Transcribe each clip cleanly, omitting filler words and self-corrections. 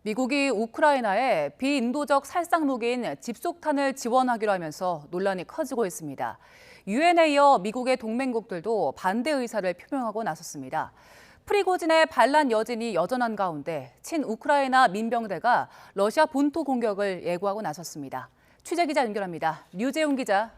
미국이 우크라이나에 비인도적 살상 무기인 집속탄을 지원하기로 하면서 논란이 커지고 있습니다. 유엔에 이어 미국의 동맹국들도 반대 의사를 표명하고 나섰습니다. 프리고진의 반란 여진이 여전한 가운데 친우크라이나 민병대가 러시아 본토 공격을 예고하고 나섰습니다. 취재 기자 연결합니다. 류재용 기자.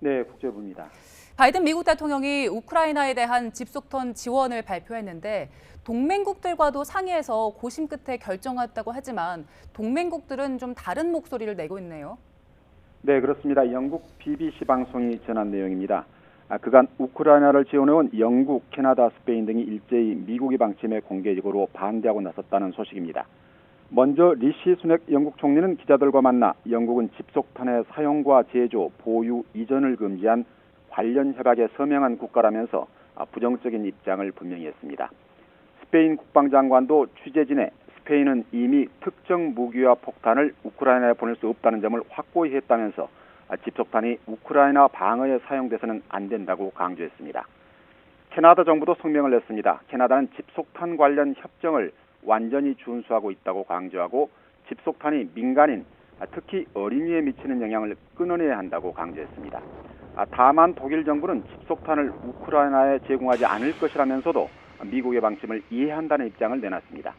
네, 국제부입니다. 바이든 미국 대통령이 우크라이나에 대한 집속탄 지원을 발표했는데 동맹국들과도 상의해서 고심 끝에 결정했다고 하지만 동맹국들은 좀 다른 목소리를 내고 있네요. 네, 그렇습니다. 영국 BBC 방송이 전한 내용입니다. 그간 우크라이나를 지원해온 영국, 캐나다, 스페인 등이 일제히 미국의 방침에 공개적으로 반대하고 나섰다는 소식입니다. 먼저 리시 수넥 영국 총리는 기자들과 만나 영국은 집속탄의 사용과 제조, 보유, 이전을 금지한 관련 협약에 서명한 국가라면서 부정적인 입장을 분명히 했습니다. 스페인 국방장관도 취재진에 스페인은 이미 특정 무기와 폭탄을 우크라이나에 보낼 수 없다는 점을 확고히 했다면서 집속탄이 우크라이나 방어에 사용돼서는 안 된다고 강조했습니다. 캐나다 정부도 성명을 냈습니다. 캐나다는 집속탄 관련 협정을 완전히 준수하고 있다고 강조하고 집속탄이 민간인, 특히 어린이에 미치는 영향을 끊어내야 한다고 강조했습니다. 다만 독일 정부는 집속탄을 우크라이나에 제공하지 않을 것이라면서도 미국의 방침을 이해한다는 입장을 내놨습니다.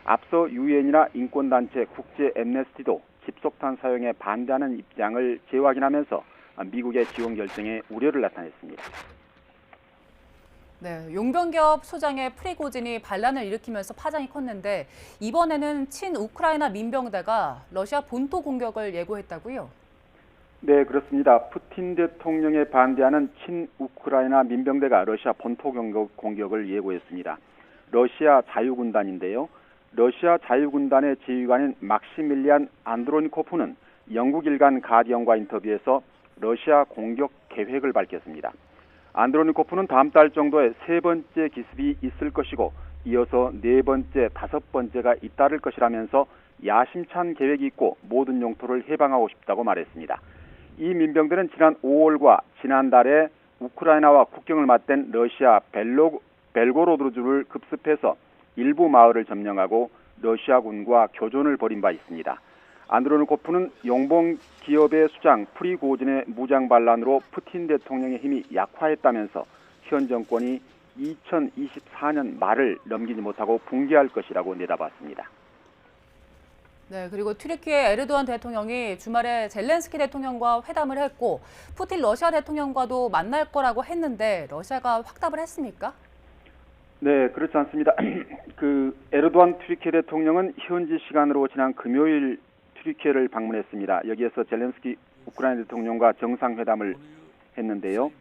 앞서 유엔이나 인권단체 국제 앰네스티도 집속탄 사용에 반대하는 입장을 재확인하면서 미국의 지원 결정에 우려를 나타냈습니다. 네, 용병기업 소장의 프리고진이 반란을 일으키면서 파장이 컸는데 이번에는 친우크라이나 민병대가 러시아 본토 공격을 예고했다고요? 네, 그렇습니다. 푸틴 대통령에 반대하는 친우크라이나 민병대가 러시아 본토 공격을 예고했습니다. 러시아 자유군단인데요. 러시아 자유군단의 지휘관인 막시밀리안 안드로니코프는 영국 일간 가디언과 인터뷰에서 러시아 공격 계획을 밝혔습니다. 안드로니코프는 다음 달 정도에 세 번째 기습이 있을 것이고 이어서 네 번째, 다섯 번째가 잇따를 것이라면서 야심찬 계획이 있고 모든 영토를 해방하고 싶다고 말했습니다. 이 민병대는 지난 5월과 지난달에 우크라이나와 국경을 맞댄 러시아 벨고로드주를 급습해서 일부 마을을 점령하고 러시아군과 교전을 벌인 바 있습니다. 안드로니코프는 용봉 기업의 수장 프리고진의 무장 반란으로 푸틴 대통령의 힘이 약화했다면서 현 정권이 2024년 말을 넘기지 못하고 붕괴할 것이라고 내다봤습니다. 네, 그리고 튀르키예 에르도안 대통령이 주말에 젤렌스키 대통령과 회담을 했고 푸틴 러시아 대통령과도 만날 거라고 했는데 러시아가 확답을 했습니까? 네, 그렇지 않습니다. 에르도안 튀르키예 대통령은 현지 시간으로 지난 금요일 튀르키예를 방문했습니다. 여기에서 젤렌스키 우크라이나 대통령과 정상회담을 했는데요.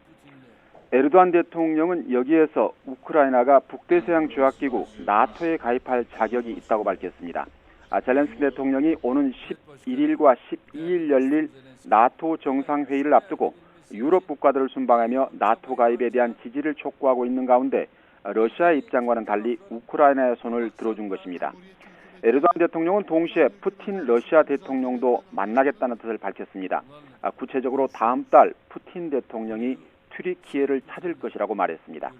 에르도안 대통령은 여기에서 우크라이나가 북대서양 조약기구 나토에 가입할 자격이 있다고 밝혔습니다. 젤렌스키 대통령이 오는 11일과 12일 열릴 나토 정상회의를 앞두고 유럽 국가들을 순방하며 나토 가입에 대한 지지를 촉구하고 있는 가운데 러시아의 입장과는 달리 우크라이나의 손을 들어준 것입니다. 에르도안 대통령은 동시에 푸틴 러시아 대통령도 만나겠다는 뜻을 밝혔습니다. 구체적으로 다음 달 푸틴 대통령이 튀르키예를 찾을 것이라고 말했습니다.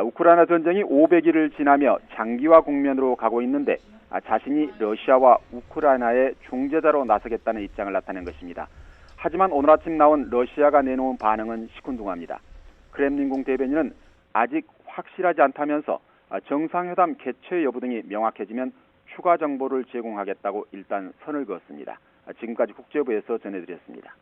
우크라이나 전쟁이 500일을 지나며 장기화 국면으로 가고 있는데 자신이 러시아와 우크라이나의 중재자로 나서겠다는 입장을 나타낸 것입니다. 하지만 오늘 아침 나온 러시아가 내놓은 반응은 시큰둥합니다. 크렘린궁 대변인은 아직 확실하지 않다면서 정상회담 개최 여부 등이 명확해지면 추가 정보를 제공하겠다고 일단 선을 그었습니다. 지금까지 국제부에서 전해드렸습니다.